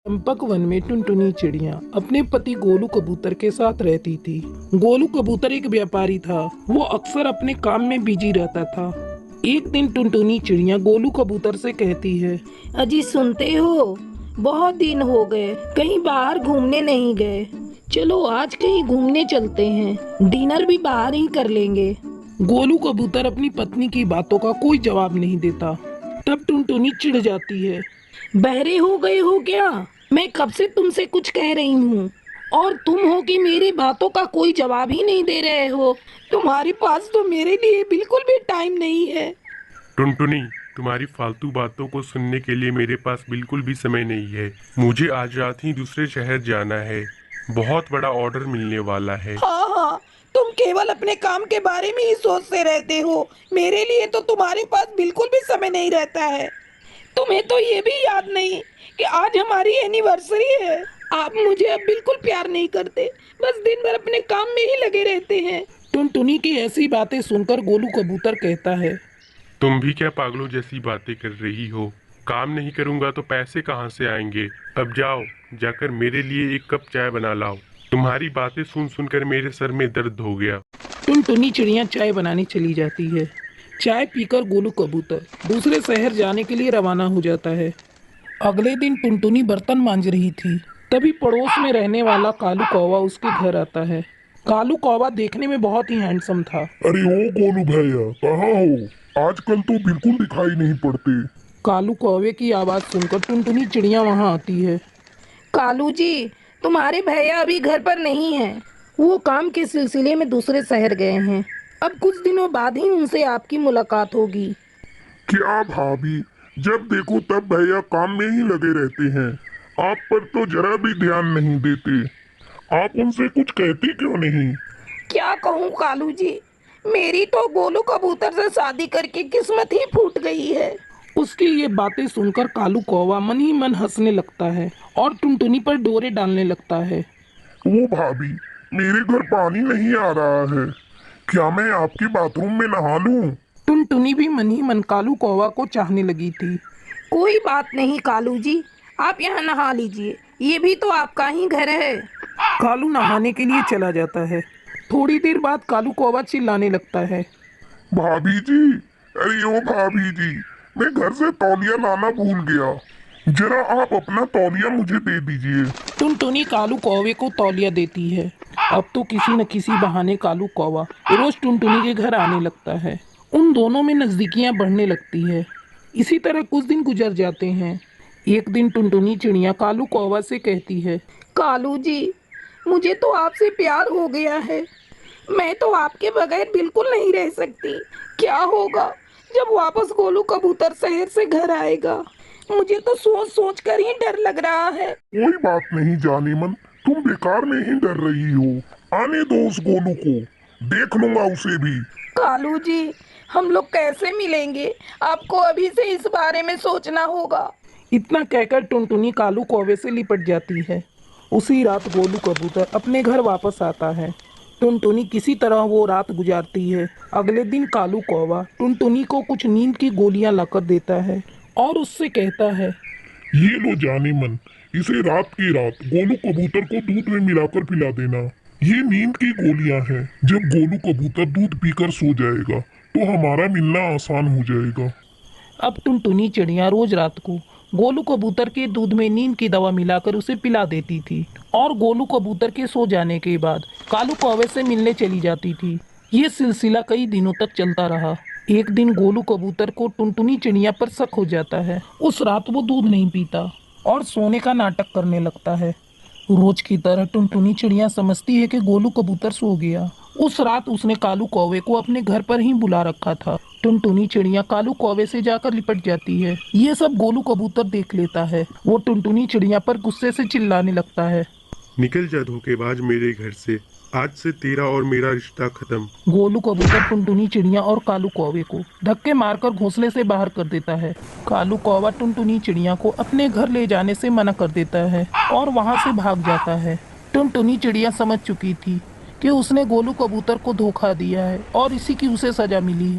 Champak one में टुनटुनी चिड़िया अपने पति गोलू कबूतर के साथ रहती थी। गोलू कबूतर एक व्यापारी था। वो अक्सर अपने काम में बिजी रहता था। एक दिन टुनटुनी चिड़िया गोलू कबूतर से कहती है, अजी सुनते हो, बहुत दिन हो गए कहीं बाहर घूमने नहीं गए। चलो आज कहीं घूमने चलते हैं, डिनर भी बाहर ही कर लेंगे। गोलू कबूतर अपनी पत्नी की बातों का कोई जवाब नहीं देता। तब टुनटुनी चिढ़ जाती है। बहरे हो गए हो क्या? मैं कब से तुमसे कुछ कह रही हूँ और तुम हो कि मेरी बातों का कोई जवाब ही नहीं दे रहे हो। तुम्हारे पास तो मेरे लिए बिल्कुल भी टाइम नहीं है। टुनटुनी, तुम्हारी फालतू बातों को सुनने के लिए मेरे पास बिल्कुल भी समय नहीं है। मुझे आज रात ही दूसरे शहर जाना है। बहुत बड़ा ऑर्डर मिलने वाला है। हाँ हाँ, तुम केवल अपने काम के बारे में ही सोचते रहते हो। मेरे लिए तो तुम्हारे पास बिल्कुल भी समय नहीं रहता है। तुम्हें तो ये भी याद नहीं कि आज हमारी एनिवर्सरी है। आप मुझे अब बिल्कुल प्यार नहीं करते, बस दिन भर अपने काम में ही लगे रहते हैं। टुनटुनी की ऐसी बातें सुनकर गोलू कबूतर कहता है, तुम भी क्या पागलों जैसी बातें कर रही हो? काम नहीं करूंगा तो पैसे कहाँ से आएंगे? अब जाओ, जाकर मेरे लिए एक कप चाय बना लाओ। तुम्हारी बातें सुन सुनकर मेरे सर में दर्द हो गया। टुनटुनी चिड़िया चाय बनाने चली जाती है। चाय पीकर गोलू कबूतर दूसरे शहर जाने के लिए रवाना हो जाता है। अगले दिन टुनटुनी बर्तन मांज रही थी। तभी पड़ोस में रहने वाला कालू कौवा उसके घर आता है। कालू कौवा देखने में बहुत ही हैंडसम था। अरे ओ गोलू भैया, कहाँ हो? आजकल तो बिल्कुल दिखाई नहीं पड़ते। कालू कौवे की आवाज सुनकर टुनटुनी चिड़िया वहां आती है। कालू जी, तुम्हारे भैया अभी घर पर नहीं हैं। वो काम के सिलसिले में दूसरे शहर गए हैं। अब कुछ दिनों बाद ही उनसे आपकी मुलाकात होगी। क्या भाभी, जब देखो तब भैया काम में ही लगे रहते हैं। आप पर तो जरा भी ध्यान नहीं देते। आप उनसे कुछ कहती क्यों नहीं? क्या कहूँ कालू जी, मेरी तो गोलू कबूतर से शादी करके किस्मत ही फूट गई है। उसकी ये बातें सुनकर कालू कौवा मन ही मन हंसने लगता है और टुनटुनी पर डोरे डालने लगता है। ओ भाभी, मेरे घर पानी नहीं आ रहा है। क्या मैं आपके बाथरूम में नहा लूं? टुनटुनी भी मन ही मन कालू कौवा को चाहने लगी थी। कोई बात नहीं कालू जी, आप यहाँ नहा लीजिए, ये भी तो आपका ही घर है। कालू नहाने के लिए चला जाता है। थोड़ी देर बाद कालू कौवा चिल्लाने लगता है, भाभी जी, अरे ओ भाभी जी, मैं घर से तौलिया लाना भूल गया। जरा आप अपना तौलिया मुझे दे दीजिए। टुनटुनी कालू कौवे को तौलिया देती है। अब तो किसी न किसी बहाने कालू कौवा रोज टुनटुनी के घर आने लगता है। उन दोनों में नजदीकियां बढ़ने लगती है। इसी तरह कुछ दिन गुजर जाते हैं। एक दिन टुनटुनी चिड़िया कालू कौवा से कहती है, कालू जी, मुझे तो आपसे प्यार हो गया है। मैं तो आपके बगैर बिल्कुल नहीं रह सकती। क्या होगा जब वापस गोलू कबूतर शहर से घर आएगा? मुझे तो सोच सोच कर ही डर लग रहा है। कोई बात नहीं जाने मन, तुम बेकार में ही डर रही हो। आने दो उस गोलू को, देख लूंगा उसे भी। कालू जी, हम लोग कैसे मिलेंगे? आपको अभी से इस बारे में सोचना होगा। इतना कहकर टुनटुनी कालू कौवे से लिपट जाती है। उसी रात गोलू कबूतर अपने घर वापस आता है। टुनटुनी किसी तरह वो रात गुजारती है। अगले दिन कालू कौवा टुनटुनी को कुछ नींद की गोलियां लाकर देता है और उससे कहता है, ये लो जाने मन, इसे रात की रात गोलू कबूतर को दूध में मिलाकर पिला देना। ये नींद की गोलियां हैं। जब गोलू कबूतर दूध पीकर सो जाएगा तो हमारा मिलना आसान हो जाएगा। अब टुनटुनी चिड़िया रोज रात को गोलू कबूतर के दूध में नींद की दवा मिलाकर उसे पिला देती थी और गोलू कबूतर के सो जाने के बाद कालू कौवे से मिलने चली जाती थी। ये सिलसिला कई दिनों तक चलता रहा। एक दिन गोलू कबूतर को टुनटुनी चिड़िया पर शक हो जाता है। उस रात वो दूध नहीं पीता और सोने का नाटक करने लगता है। रोज की तरह टुनटुनी चिड़िया समझती है कि गोलू कबूतर सो गया। उस रात उसने कालू कौवे को अपने घर पर ही बुला रखा था। टुनटुनी चिड़िया कालू कौवे से जाकर लिपट जाती है। ये सब गोलू कबूतर देख लेता है। वो टुनटुनी चिड़िया पर गुस्से से चिल्लाने लगता है, निकल जा धोखेबाज मेरे घर से। आज से तेरा और मेरा रिश्ता खत्म। गोलू कबूतर टुनटुनी चिड़िया और कालू कौवे को धक्के मारकर घोंसले से बाहर कर देता है। कालू कौवा टुनटुनी चिड़िया को अपने घर ले जाने से मना कर देता है और वहां से भाग जाता है। टुनटुनी चिड़िया समझ चुकी थी कि उसने गोलू कबूतर को धोखा दिया है और इसी की उसे सजा मिली है।